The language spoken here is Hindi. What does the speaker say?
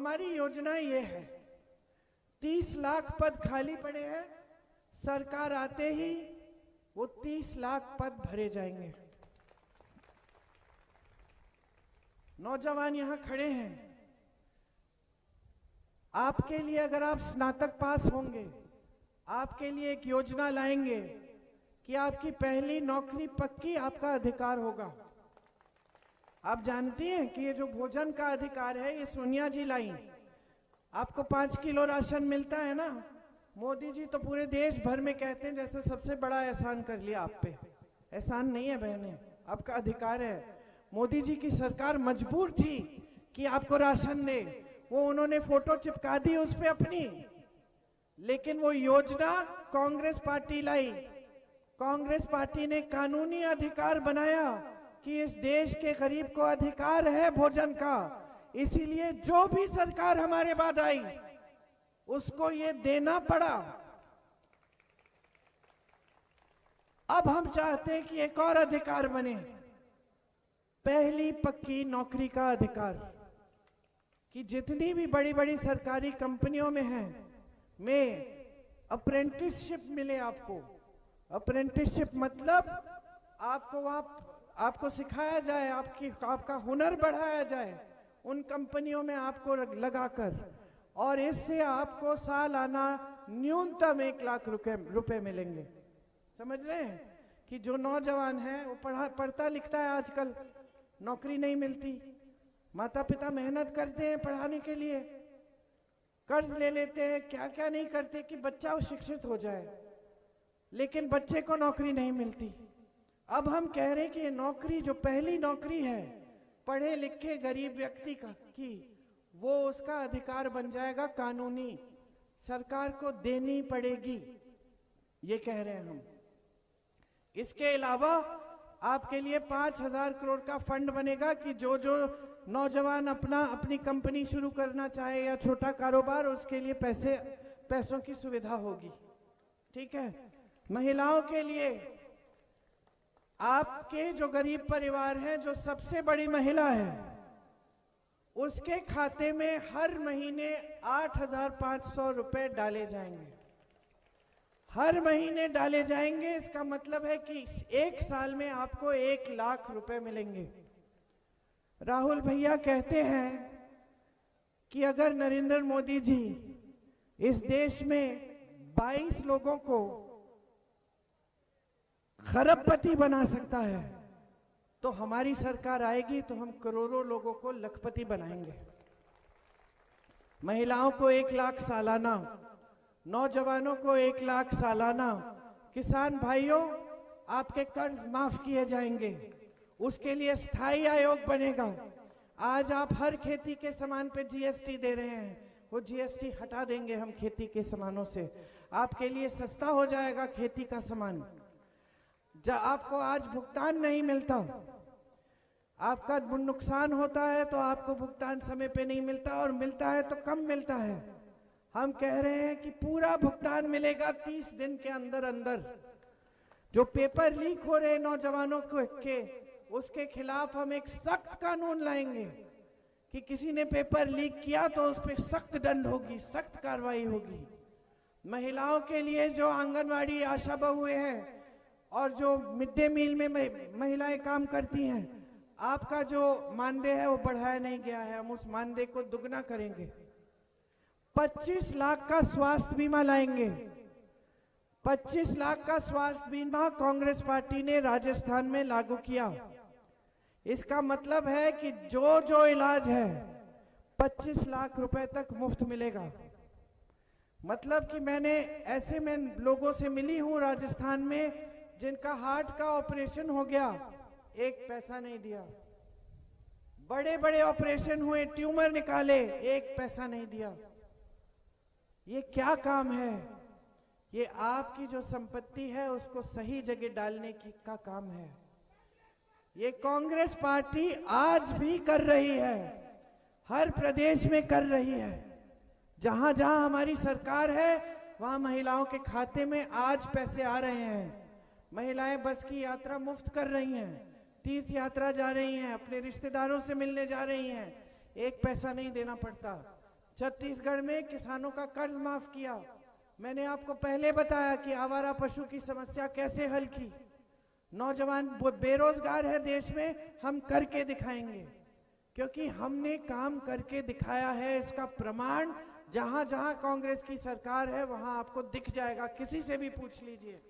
हमारी योजना ये है, 30 लाख पद खाली पड़े हैं, सरकार आते ही वो 30 लाख पद भरे जाएंगे। नौजवान यहां खड़े हैं, आपके लिए अगर आप स्नातक पास होंगे, आपके लिए एक योजना लाएंगे कि आपकी पहली नौकरी पक्की, आपका अधिकार होगा। आप जानती हैं कि ये जो भोजन का अधिकार है, ये सोनिया जी लाई। आपको 5 किलो राशन मिलता है ना, मोदी जी तो पूरे देश भर में कहते हैं जैसे सबसे बड़ा एहसान कर लिया आप पे। एहसान नहीं है बहने, आपका अधिकार है। मोदी जी की सरकार मजबूर थी कि आपको राशन दे, वो उन्होंने फोटो चिपका दी उस पे अपनी, लेकिन वो योजना कांग्रेस पार्टी लाई। कांग्रेस पार्टी ने कानूनी अधिकार बनाया कि इस देश के गरीब को अधिकार है भोजन का, इसीलिए जो भी सरकार हमारे बाद आई उसको ये देना पड़ा। अब हम चाहते हैं कि एक और अधिकार बने, पहली पक्की नौकरी का अधिकार, कि जितनी भी बड़ी बड़ी सरकारी कंपनियों में है, में अप्रेंटिसशिप मिले आपको। अप्रेंटिसशिप मतलब आपको सिखाया जाए, आपका हुनर बढ़ाया जाए उन कंपनियों में आपको लगाकर, और इससे आपको सालाना न्यूनतम 1 लाख रुपए मिलेंगे। समझ रहे हैं कि जो नौजवान है वो पढ़ता लिखता है, आजकल नौकरी नहीं मिलती, माता पिता मेहनत करते हैं पढ़ाने के लिए, कर्ज ले लेते हैं, क्या क्या नहीं करते कि बच्चा शिक्षित हो जाए, लेकिन बच्चे को नौकरी नहीं मिलती। अब हम कह रहे हैं कि ये नौकरी, जो पहली नौकरी है पढ़े लिखे गरीब व्यक्ति की, वो उसका अधिकार बन जाएगा कानूनी, सरकार को देनी पड़ेगी, ये कह रहे हैं हम। इसके अलावा आपके लिए 5,000 करोड़ का फंड बनेगा कि जो नौजवान अपनी कंपनी शुरू करना चाहे या छोटा कारोबार, उसके लिए पैसों की सुविधा होगी। ठीक है। महिलाओं के लिए, आपके जो गरीब परिवार हैं, जो सबसे बड़ी महिला है, उसके खाते में हर महीने 8,500 रुपए डाले जाएंगे। हर महीने डाले जाएंगे, इसका मतलब है कि 1 साल में आपको 1 लाख रुपए मिलेंगे। राहुल भैया कहते हैं कि अगर नरेंद्र मोदी जी इस देश में 22 लोगों को खरबपति बना सकता है, तो हमारी सरकार आएगी तो हम करोड़ों लोगों को लखपति बनाएंगे। महिलाओं को 1 लाख सालाना, नौजवानों को 1 लाख सालाना, किसान भाइयों आपके कर्ज माफ किए जाएंगे, उसके लिए स्थायी आयोग बनेगा। आज आप हर खेती के सामान पे जीएसटी दे रहे हैं, वो जीएसटी हटा देंगे हम खेती के सामानों से, आपके लिए सस्ता हो जाएगा खेती का सामान। जब आपको आज भुगतान नहीं मिलता, आपका नुकसान होता है तो आपको भुगतान समय पे नहीं मिलता, और मिलता है तो कम मिलता है। हम कह रहे हैं कि पूरा भुगतान मिलेगा 30 दिन के अंदर अंदर। जो पेपर लीक हो रहे नौजवानों के, उसके खिलाफ हम एक सख्त कानून लाएंगे कि किसी ने पेपर लीक किया तो उस पर सख्त दंड होगी, सख्त कार्रवाई होगी। महिलाओं के लिए जो आंगनवाड़ी आशा बहुएं हैं और जो मिड डे मील में महिलाएं काम करती हैं, आपका जो मानदेय है वो बढ़ाया नहीं गया है, हम उस मानदेय को दुगना करेंगे। 25 लाख का स्वास्थ्य बीमा लाएंगे। 25 लाख का स्वास्थ्य बीमा कांग्रेस पार्टी ने राजस्थान में लागू किया। इसका मतलब है कि जो इलाज है 25 लाख रुपए तक मुफ्त मिलेगा। मतलब कि मैंने ऐसे में लोगों से मिली हूं राजस्थान में जिनका हार्ट का ऑपरेशन हो गया, 1 पैसा नहीं दिया। बड़े बड़े ऑपरेशन हुए, ट्यूमर निकाले, 1 पैसा नहीं दिया। ये क्या काम है? ये आपकी जो संपत्ति है उसको सही जगह डालने का काम है। ये कांग्रेस पार्टी आज भी कर रही है, हर प्रदेश में कर रही है। जहां जहां हमारी सरकार है वहां महिलाओं के खाते में आज पैसे आ रहे हैं। महिलाएं बस की यात्रा मुफ्त कर रही हैं, तीर्थ यात्रा जा रही हैं, अपने रिश्तेदारों से मिलने जा रही हैं, 1 पैसा नहीं देना पड़ता। छत्तीसगढ़ में किसानों का कर्ज माफ किया। मैंने आपको पहले बताया कि आवारा पशु की समस्या कैसे हल की। नौजवान बेरोजगार है देश में, हम करके दिखाएंगे, क्योंकि हमने काम करके दिखाया है। इसका प्रमाण जहां जहां कांग्रेस की सरकार है वहां आपको दिख जाएगा, किसी से भी पूछ लीजिए।